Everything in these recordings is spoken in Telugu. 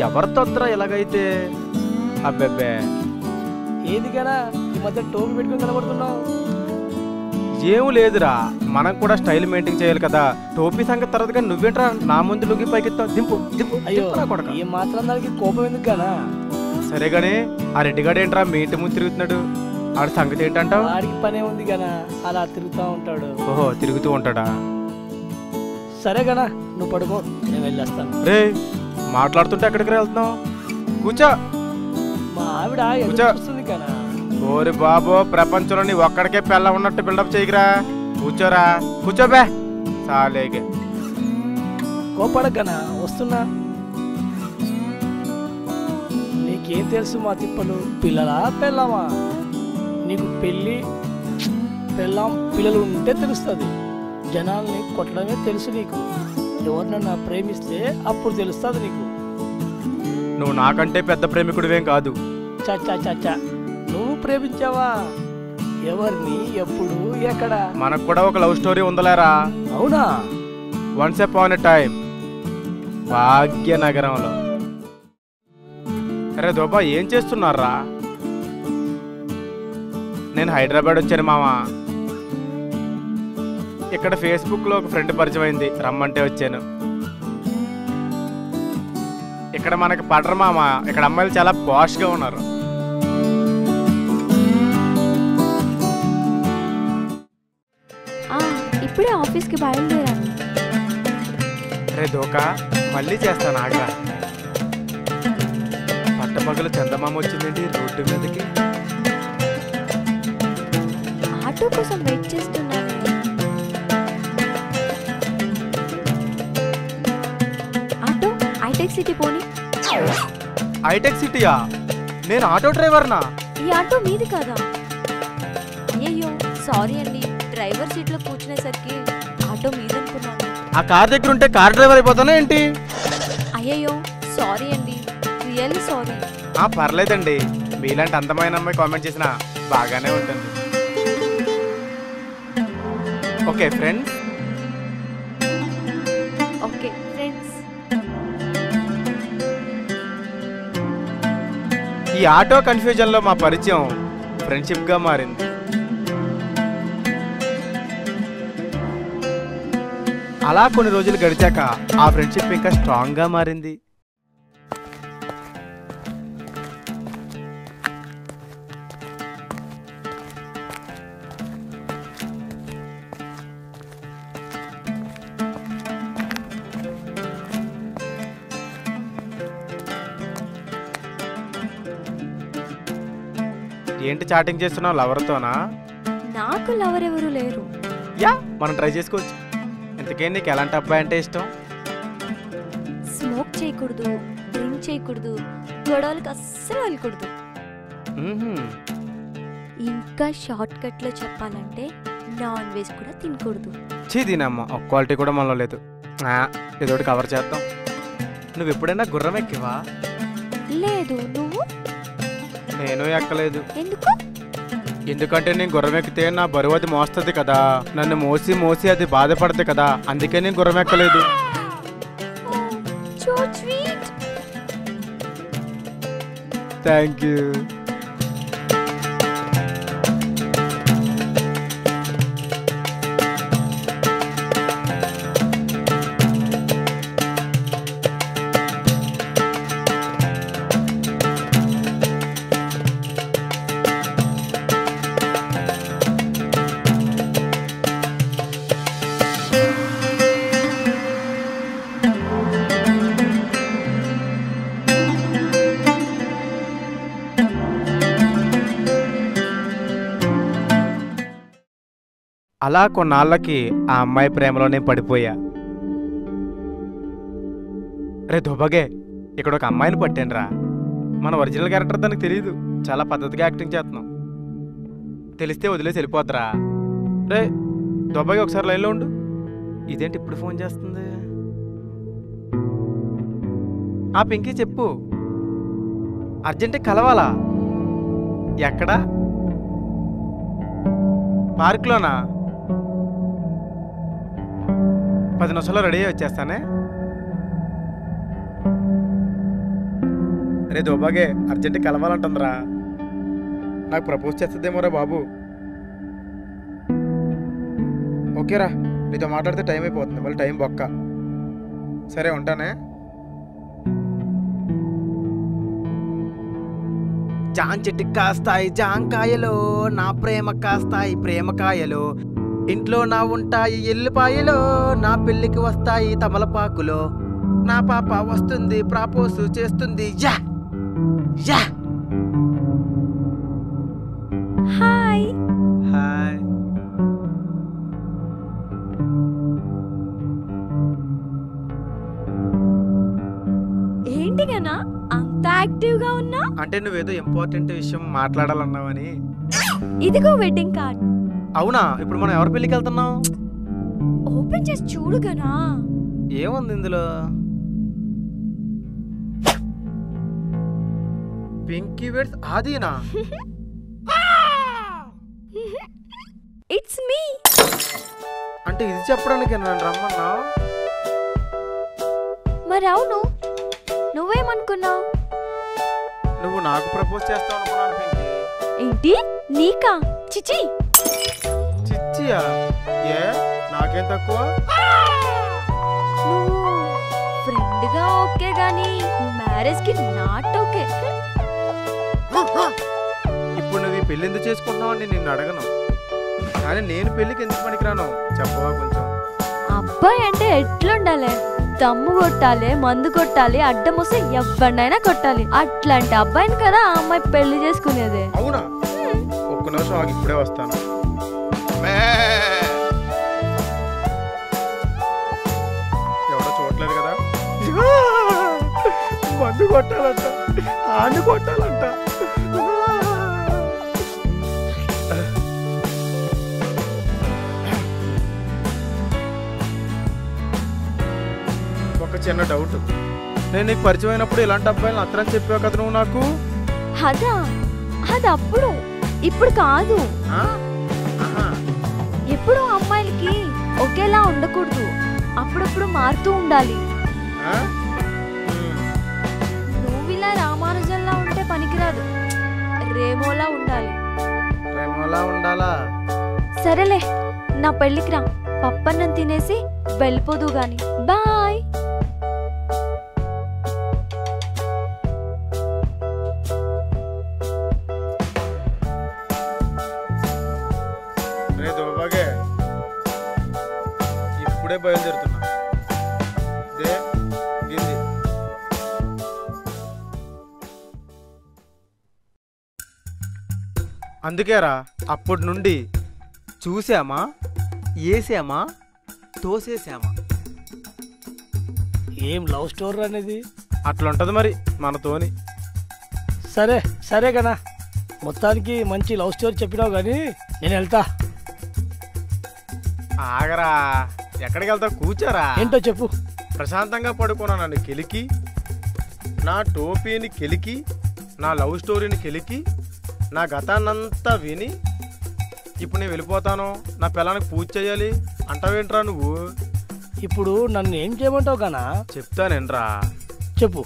ఎవరి తొందర ఎలాగైతే? అబ్బెబ్బే, ఏది కదా ఈ మధ్య టోపీ పెట్టుకుని కనబడుతున్నావు? ఏం లేదురా, మనం కూడా స్టైల్ మెయింటైన్ చేయాలి కదా. టోపీ సంగతి తర్వాత కానీ నువ్వేంట్రా నా ముందు లుంగి పైకెత్తావు? దింపు దింపు. అయ్యో కొడక, ఏ మాత్రం దానికి కోపం ఎందుకు గానా? సరే గానీ ఆ రెడ్డిగాడు ఏంట్రా మీ ఇంటి ముందు తిరుగుతున్నాడు? ఆడి సంగతి ఏంటంటావు? వాడికి పనే ఉంది గానా, అలా తిరుగుతూ ఉంటాడు. ఓహో, తిరుగుతూ ఉంటాడా? సరే గనా, నువ్వు పడుకో, నేను వెళ్ళేస్తాను. రే, మాట్లాడుతుంటే ఎక్కడికి వెళ్తున్నావు? కూర్చో. మా ఆవిడ కూర్చో. చూస్తుంది గానా. ఓరి బాబో, ప్రపంచంలో నీ ఒక్కడికే పెళ్ళ ఉన్నట్టు బిల్డప్ చేయకురా. కూర్చోరా, కూర్చోబే సాలేగే. కోపడగనా, వస్తున్నా. నీకేం తెలుసు మా తిప్పలు? పిల్లలా పెళ్ళామా? నీకు పిల్లలు ఉంటే తెలుస్తుంది. జనాల్ని కొట్టడమే తెలుసు నీకు. ఎవరినన్నా ప్రేమిస్తే అప్పుడు తెలుస్తుంది నీకు. నువ్వు నాకంటే పెద్ద ప్రేమికుడివేం కాదు. చచ్చా చచ్చా, నువ్వు ప్రేమించావా? ఎవరిని, ఎప్పుడు, ఎక్కడ? మనకు కూడా ఒక లవ్ స్టోరీ ఉందలేరా. అవునా? వన్స్ అపాన్ ఎ టైం భాగ్యనగరంలో. అరే దోబా, ఏం చేస్తున్నారా? నేను హైదరాబాద్ వచ్చాను మామా. ఇక్కడ ఫేస్బుక్లో ఒక ఫ్రెండ్ పరిచయం అయింది, రమ్మంటే వచ్చాను. ఇక్కడ మనకి పడరు మామా, ఇక్కడ అమ్మాయిలు చాలా పాష్గా ఉన్నారు. ఇప్పుడే ఆఫీస్కి బయలుదేరాను. రే దోకా, మళ్ళీ చేస్తాను ఆగ్రా. పట్టపగలు చందమామ వచ్చిందండి రోడ్డు మీదకి. ఆటో కోసం వెయిట్ చేస్తున్నాను. ఆటో హైటెక్ సిటీ పోనీ. హైటెక్ సిటీయా? నేను ఆటో డ్రైవర్నా? ఈ ఆటో మీది కదా? అయ్యయ్యో సారీ అండి, డ్రైవర్ సీట్లో కూర్చునేసరికి ఆటో మీదనుకున్నాను. ఆ కార్ దగ్గర ఉంటే కార్ డ్రైవర్ అయిపోతానా ఏంటి? అయ్యయ్యో సారీ అండి, రియల్లీ సారీ. పర్లేదండి, మీలాంటి అందమైన అమ్మాయి కామెంట్ చేసినా బాగానే ఉంటుంది. Okay friends. Okay friends. ఈ ఆటో కన్ఫ్యూజన్లో మా పరిచయం ఫ్రెండ్షిప్గా మారింది. అలా కొన్ని రోజులు గడిచాక ఆ ఫ్రెండ్షిప్ ఇంకా స్ట్రాంగ్గా మారింది. ఏంటి చాటింగ్ చేస్తున్నావు? లవర్తోనా? నాకు లవర్ ఎవరు లేరు. యా, మనం ట్రై చేసుకోవచ్చు. ఇంతకే నీకు ఎలాంటి అబ్బాయి అంటే ఇష్టం? స్మోక్ చేయకూడదు, డ్రింక్ చేయకూడదు, గొడవలకు అస్సలు వెళ్ళకూడదు. ఇంకా షార్ట్ కట్ లో చెప్పాలంటే నాన్ వెజ్ కూడా తినకూడదు. చీదీనమ్మ, ఒక క్వాలిటీ కూడా మనలో లేదు. ఏదోటి కవర్ చేద్దాం. నువ్వు ఎప్పుడైనా గుర్రం ఎక్కివా? లేదు. నువ్వు? నేను ఎక్కలేదు. ఎందుకు? ఎందుకంటే నేను గుర్రం ఎక్కితే నా బరువు అది మోస్తుంది కదా, నన్ను మోసి మోసి అది బాధపడుతుంది కదా, అందుకే నేను గుర్రం ఎక్కలేదు. Thank you. అలా కొన్నాళ్ళకి ఆ అమ్మాయి ప్రేమలో నేను పడిపోయా. రే దుబగే, ఇక్కడ ఒక అమ్మాయిని పట్టానురా. మన ఒరిజినల్ క్యారెక్టర్ దానికి తెలియదు, చాలా పద్ధతిగా యాక్టింగ్ చేస్తున్నాం. తెలిస్తే వదిలేసి వెళ్ళిపోద్దురా. రే దుబగే, ఒకసారి లైన్లో ఉండు. ఇదేంటి ఇప్పుడు ఫోన్ చేస్తుంది? ఆ పింకీ చెప్పు, అర్జెంటే కలవాలా? ఎక్కడా? పార్క్లోనా? 10 నిమిషాల్లో రెడీ అయ్యి వచ్చేస్తానే. రే దోబాగే అర్జెంట్ కలవాలంటుందిరా. నాకు ప్రపోజ్ చేస్తుందేమోరా బాబు. ఓకేరా, నీతో మాట్లాడితే టైం అయిపోతుంది, మళ్ళీ టైం బొక్క. సరే ఉంటానే. జాన్ చెట్టుకి కాస్తాయి జాంకాయలు, నా ప్రేమ కాస్తాయి ప్రేమకాయలు, ఇంట్లో నా ఉంటాయి ఎల్లిపాయలు, నా పెళ్ళికి వస్తాయి తమలపాకులు, నా పాప వస్తుంది ప్రాపోజ్ చేస్తుంది. Yeah yeah. హాయ్. హాయ్. ఏంటి గనా అంత యాక్టివ్ గా ఉన్నా? అంటే నువ్వేదో ఇంపార్టెంట్ విషయం మాట్లాడాలన్నావని. ఇదిగో వెడ్డింగ్ కార్డ్. అవునా? ఇప్పుడు మనం ఎవరి పెళ్ళికి వెళ్తున్నాం? ఓపెన్ చేసి చూడు గనా. ఏముంది ఇందులో? పింకీ వేర్స్ ఆదీనా? It's me. అంటే ఇది చెప్పడానికి నన్ను రమ్మన్నా? మరి అవును, నువ్వేమనుకున్నావు? నువ్వు నాకు ప్రపోజ్ చేస్తావు అనుకున్నాను పింకీ. ఏంటి నీకా? చిచి. చిచ్చియా? ఏ నాకేం తక్కువ? నువ్వు ఫ్రెండ్ గా ఓకే గానీ మ్యారేజ్ కి నాట్ ఓకే. ఇప్పుడు నువ్వు ఈ పెళ్ళి ఎందుకు చేసుకుంటున్నావు అని నిన్ను అడగను, కానీ నేను పెళ్ళికి ఎందుకు పనికిరాను చెప్పవా కొంచెం? అబ్బాయి అంటే ఎట్లుండాలి? దమ్ము కొట్టాలి, మందు కొట్టాలి, అడ్డం వస్తే ఎవరినైనా కొట్టాలి. అట్లాంటి అబ్బాయిని కదా ఆ అమ్మాయి పెళ్లి చేసుకునేది. అవునా? ఒక్క నిమిషం ఆగి, ఇప్పుడే వస్తాను. ఎవడో చూడలేదు కదా? మందు కొట్టాలంట, ఆన్ని కొట్టాలంట. ఒక చిన్న డౌట్, నేను నీకు పరిచయం అయినప్పుడు ఇలాంటి అబ్బాయిలు నచ్చరని చెప్పావు కదా నువ్వు నాకు? అదా? అది అప్పుడు, ఇప్పుడు కాదు. ఎప్పుడు అమ్మాయిలకి ఒకేలా ఉండకూడదు, అప్పుడప్పుడు మారుతూ ఉండాలి. నువ్విలా రామానుజంలా ఉంటే పనికిరాదు, రేమోలా ఉండాలి. రేమోలా ఉండాలా? సరేలే, నా పెళ్ళికి రా, పప్పన్నం తినేసి వెళ్ళిపోదు గాని. బాయ్. రే దోబాగే, ఇప్పుడే బయలుదేరుతున్నా. గింది అందుకేరా అప్పటి నుండి చూసామా, వేసామా, తోసేసామా. ఏం లవ్ స్టోరీ అనేది? అట్లుంటది మరి మనతోని. సరే సరే కన్నా, మొత్తానికి మంచి లవ్ స్టోరీ చెప్పినావు కానీ నేను వెళ్తా. ఆగరా, ఎక్కడికి వెళ్తావు? కూర్చోరా. ఏంటో చెప్పు. ప్రశాంతంగా పడుకున్నా నన్ను కెలికి, నా టోపీని కెలికి, నా లవ్ స్టోరీని కెలికి, నా గతాన్నంతా విని ఇప్పుడు నేను వెళ్ళిపోతాను, నా పిల్లానికి పూజ చేయాలి అంటావేంట్రా నువ్వు? ఇప్పుడు నన్ను ఏం చేయమంటావు కన్నా? చెప్తానేంట్రా. చెప్పు.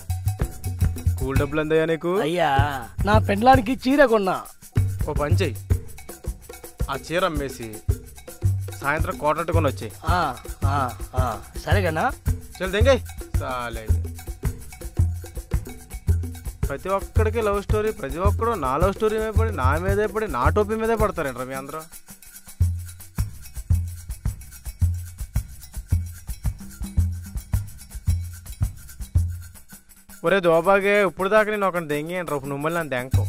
కూల్ డబ్బులు అందయ్యా నీకు? అయ్యా, నా పెండ్లానికి చీర కొన్నా. ఓ పని చెయ్యి, ఆ చీర అమ్మేసి సాయంత్రం కోటట్టుకొని వచ్చాయి. సరే కన్నా. చల్ దెంగయ్ చాలే. ప్రతి ఒక్కడికి లవ్ స్టోరీ, ప్రతి ఒక్కడు నా లవ్ స్టోరీ మీద పడి, నా మీదే పడి, నా టోపీ మీదే పడతారేంట్రా మీ అందరూ? ఒరే దోబాగే, ఇప్పుడు దాకా నేను ఒకటి దెంగి అంటారు, నువ్వు మళ్ళీ నన్ను దెంకో.